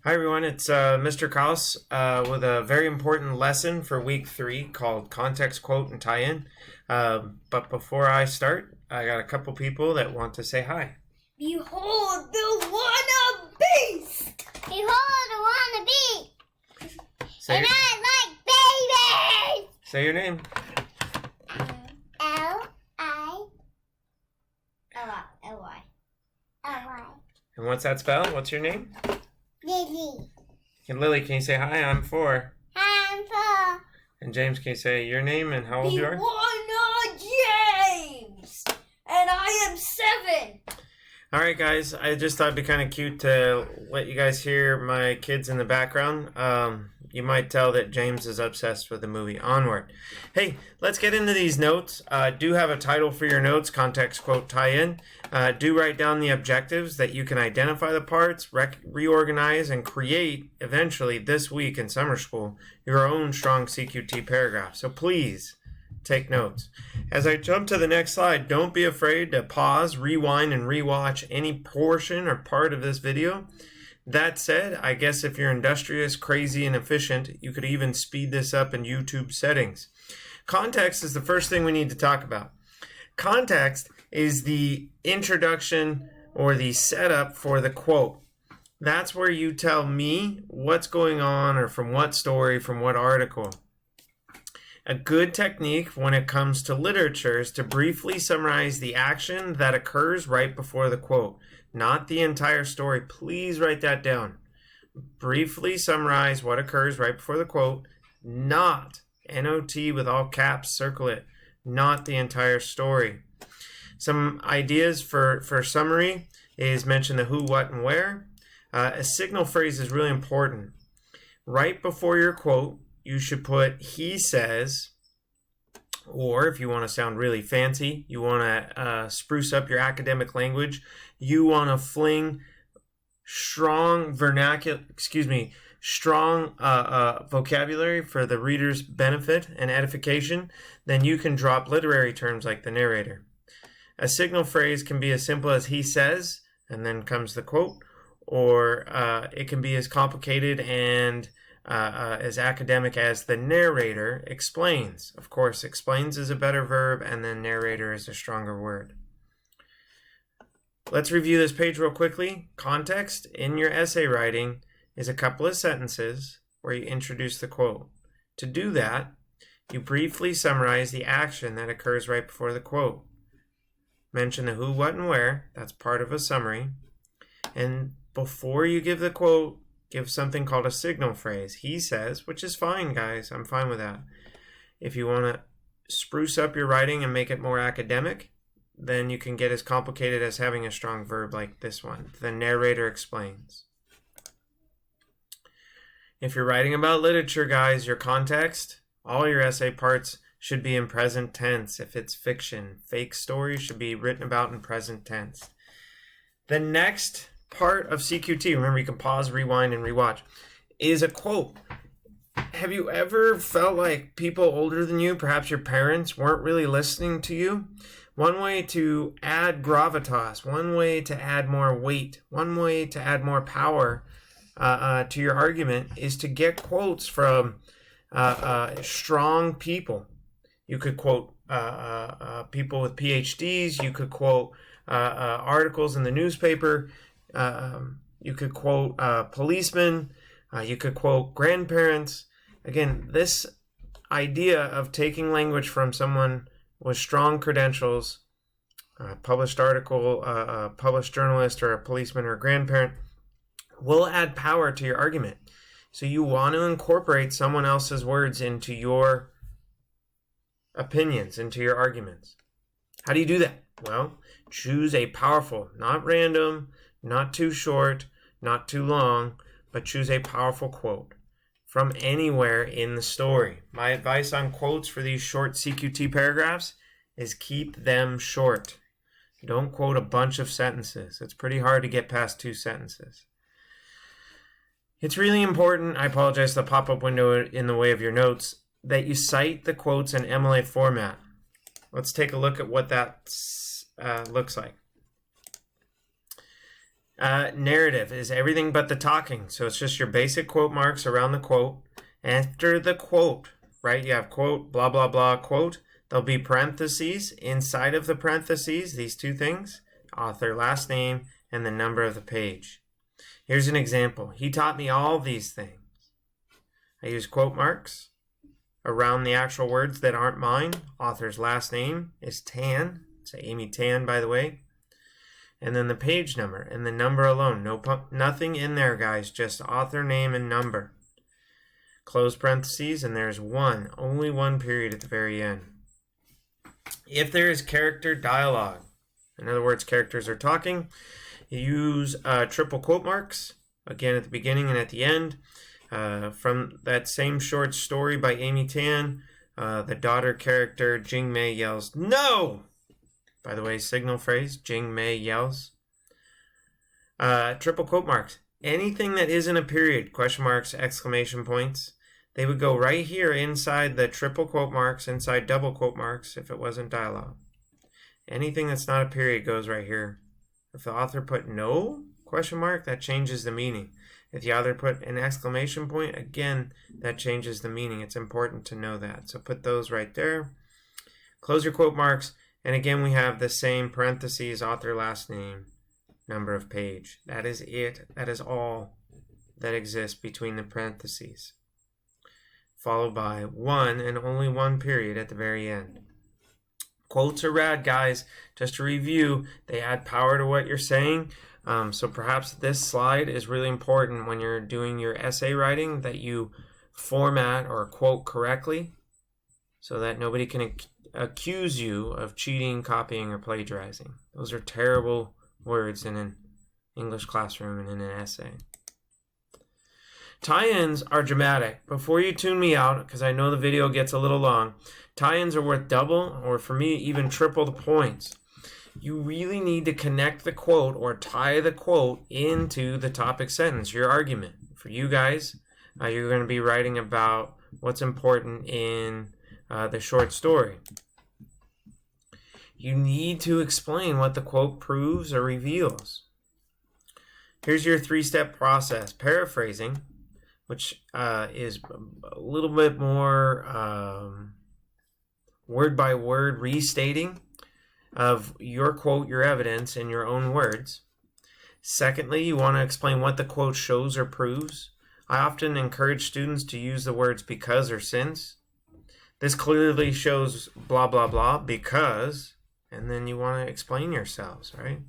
Hi everyone, it's Mr. Kraus with a very important lesson for week 3 called Context, Quote, and Tie-In. But before I start, I got a couple people that want to say hi. Behold the wannabees! Behold the wannabe! And Your, I like babies! say your name. L-I-L-Y. And what's that spell? What's your name? Lily. And Lily, can you say hi? I'm 4. I'm 4. And James, can you say your name and how old you are? James! And I am 7! Alright guys, I just thought it'd be kind of cute to let you guys hear my kids in the background. You might tell that James is obsessed with the movie Onward. Hey, let's get into these notes. Do have a title for your notes, context, quote, tie-in. Do write down the objectives that you can identify the parts, reorganize, and create eventually this week in summer school your own strong CQT paragraph. So please take notes. As I jump to the next slide, don't be afraid to pause, rewind, and rewatch any portion or part of this video. That said, I guess if you're industrious, crazy, and efficient, you could even speed this up in YouTube settings. Context is the first thing we need to talk about. Context is the introduction or the setup for the quote. That's where you tell me what's going on or from what story, from what article. A good technique when it comes to literature is to briefly summarize the action that occurs right before the quote, not the entire story. Please write that down. Briefly summarize what occurs right before the quote, not, N-O-T with all caps, circle it, not the entire story. Some ideas for summary is mention the who, what, and where. A signal phrase is really important. Right before your quote, you should put he says, or if you want to sound really fancy, you want to spruce up your academic language, you want to fling strong vocabulary for the reader's benefit and edification, then you can drop literary terms like the narrator. A signal phrase can be as simple as he says, and then comes the quote, or it can be as complicated and as academic as the narrator explains. Of course, explains is a better verb, and then narrator is a stronger word. Let's review this page real quickly. Context in your essay writing is a couple of sentences where you introduce the quote. To do that, you briefly summarize the action that occurs right before the quote. Mention the who, what, and where. That's part of a summary. And before you give the quote, give something called a signal phrase. He says, which is fine, guys. I'm fine with that. If you want to spruce up your writing and make it more academic, then you can get as complicated as having a strong verb like this one. The narrator explains. If you're writing about literature, guys, your context, all your essay parts should be in present tense. If it's fiction, fake stories should be written about in present tense. The next part of CQT, remember you can pause, rewind, and rewatch, is a quote. Have you ever felt like people older than you, perhaps your parents, weren't really listening to you? One way to add gravitas, one way to add more weight, one way to add more power to your argument is to get quotes from strong people. You could quote people with PhDs, you could quote articles in the newspaper, you could quote policemen, you could quote grandparents. Again, this idea of taking language from someone with strong credentials, a published article, a published journalist, or a policeman or a grandparent, will add power to your argument. So you want to incorporate someone else's words into your opinions, into your arguments. How do you do that? Well, choose a powerful, not random, not too short, not too long, but choose a powerful quote from anywhere in the story. My advice on quotes for these short CQT paragraphs is keep them short. Don't quote a bunch of sentences. It's pretty hard to get past 2 sentences. It's really important, I apologize, the pop-up window in the way of your notes, that you cite the quotes in MLA format. Let's take a look at what that looks like. Narrative is everything but the talking. So it's just your basic quote marks around the quote. After the quote, right, you have quote, blah, blah, blah, quote. There'll be parentheses. Inside of the parentheses, these two things, author, last name, and the number of the page. Here's an example. He taught me all these things. I use quote marks around the actual words that aren't mine. Author's last name is Tan. It's Amy Tan, by the way. And then the page number and the number alone. Nothing in there, guys. Just author name and number. Close parentheses, and there's only one period at the very end. If there is character dialogue, in other words, characters are talking, you use triple quote marks, again at the beginning and at the end. From that same short story by Amy Tan, the daughter character Jing Mei yells, "No!" By the way, signal phrase, Jing Mei yells. Triple quote marks. Anything that isn't a period, question marks, exclamation points, they would go right here inside the triple quote marks, inside double quote marks if it wasn't dialogue. Anything that's not a period goes right here. If the author put no, question mark, that changes the meaning. If the author put an exclamation point, again, that changes the meaning. It's important to know that. So put those right there. Close your quote marks. And again, we have the same parentheses, author, last name, number of page. That is it. That is all that exists between the parentheses. Followed by one and only one period at the very end. Quotes are rad, guys. Just to review, they add power to what you're saying. So perhaps this slide is really important when you're doing your essay writing, that you format or quote correctly so that nobody can accuse you of cheating, copying, or plagiarizing. Those are terrible words in an English classroom and in an essay. Tie-ins are dramatic. Before you tune me out, because I know the video gets a little long, tie-ins are worth double, or for me, even triple the points. You really need to connect the quote or tie the quote into the topic sentence, your argument. For you guys, you're going to be writing about what's important in the short story. You need to explain what the quote proves or reveals. Here's your 3-step process. Paraphrasing, which is a little bit more word by word restating of your quote, your evidence in your own words. Secondly, you want to explain what the quote shows or proves. I often encourage students to use the words because or since. This clearly shows blah, blah, blah, because, and then you want to explain yourselves, right?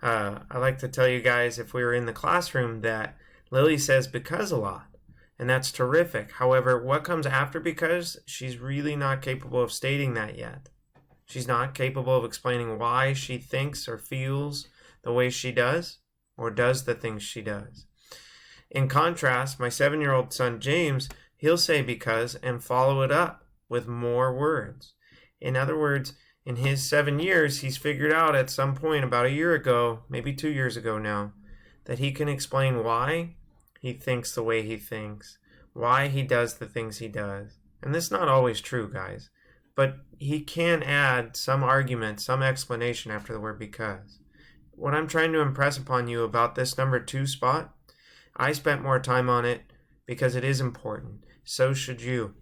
I like to tell you guys, if we were in the classroom, that Lily says because a lot, and that's terrific. However, what comes after because, she's really not capable of stating that yet. She's not capable of explaining why she thinks or feels the way she does, or does the things she does. In contrast, my 7-year-old son James, he'll say because and follow it up with more words. In other words, in his 7 years, he's figured out at some point about a year ago, maybe 2 years ago now, that he can explain why he thinks the way he thinks, why he does the things he does. And this is not always true, guys. But he can add some argument, some explanation after the word because. What I'm trying to impress upon you about this number 2 spot, I spent more time on it because it is important. So should you.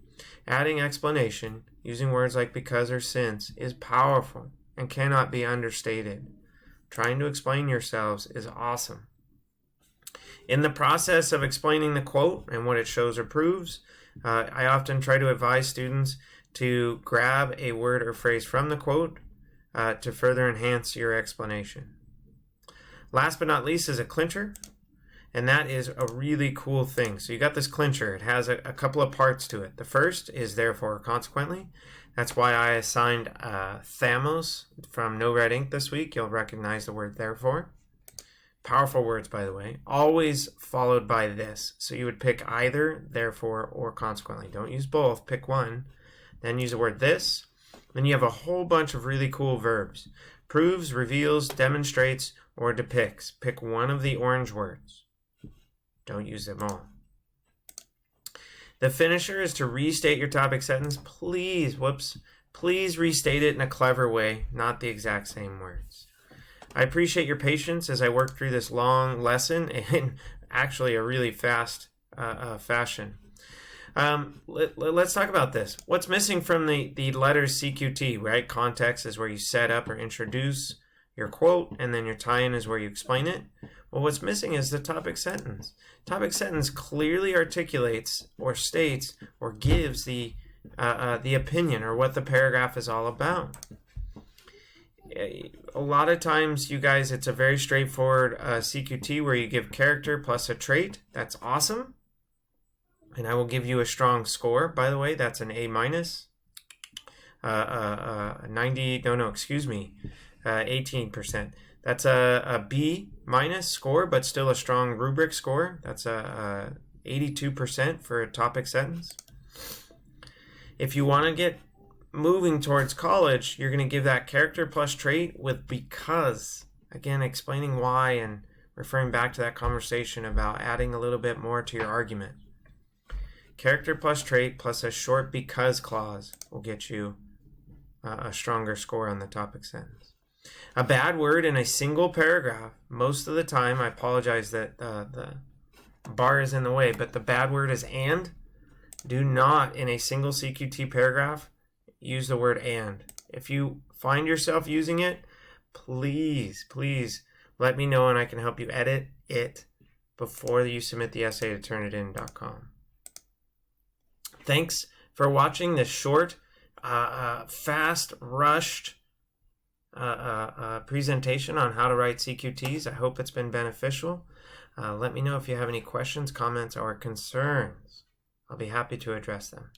Adding explanation, using words like because or since, is powerful and cannot be understated. Trying to explain yourselves is awesome. In the process of explaining the quote and what it shows or proves, I often try to advise students to grab a word or phrase from the quote to further enhance your explanation. Last but not least is a clincher, and that is a really cool thing. So you got this clincher. It has a couple of parts to it. The first is therefore or consequently. That's why I assigned Thamos from No Red Ink this week. You'll recognize the word therefore. Powerful words, by the way. Always followed by this. So you would pick either therefore or consequently. Don't use both. Pick one. Then use the word this. Then you have a whole bunch of really cool verbs. Proves, reveals, demonstrates, or depicts. Pick one of the orange words. Don't use them all. The finisher is to restate your topic sentence. Please restate it in a clever way, not the exact same words. I appreciate your patience as I work through this long lesson in actually a really fast fashion. Let's talk about this. What's missing from the letters CQT, right? Context is where you set up or introduce your quote, and then your tie-in is where you explain it. Well, what's missing is the topic sentence. Topic sentence clearly articulates or states or gives the opinion or what the paragraph is all about. A lot of times, you guys, it's a very straightforward CQT where you give character plus a trait. That's awesome. And I will give you a strong score. By the way, that's an A minus. 18%. That's a B minus score, but still a strong rubric score. That's a 82% for a topic sentence. If you want to get moving towards college, you're going to give that character plus trait with because. Again, explaining why and referring back to that conversation about adding a little bit more to your argument. Character plus trait plus a short because clause will get you a stronger score on the topic sentence. A bad word in a single paragraph, most of the time, I apologize that the bar is in the way, but the bad word is and. Do not, in a single CQT paragraph, use the word and. If you find yourself using it, please let me know and I can help you edit it before you submit the essay to turnitin.com. Thanks for watching this short, fast, rushed presentation on how to write CQTs. I hope it's been beneficial. Let me know if you have any questions, comments, or concerns. I'll be happy to address them.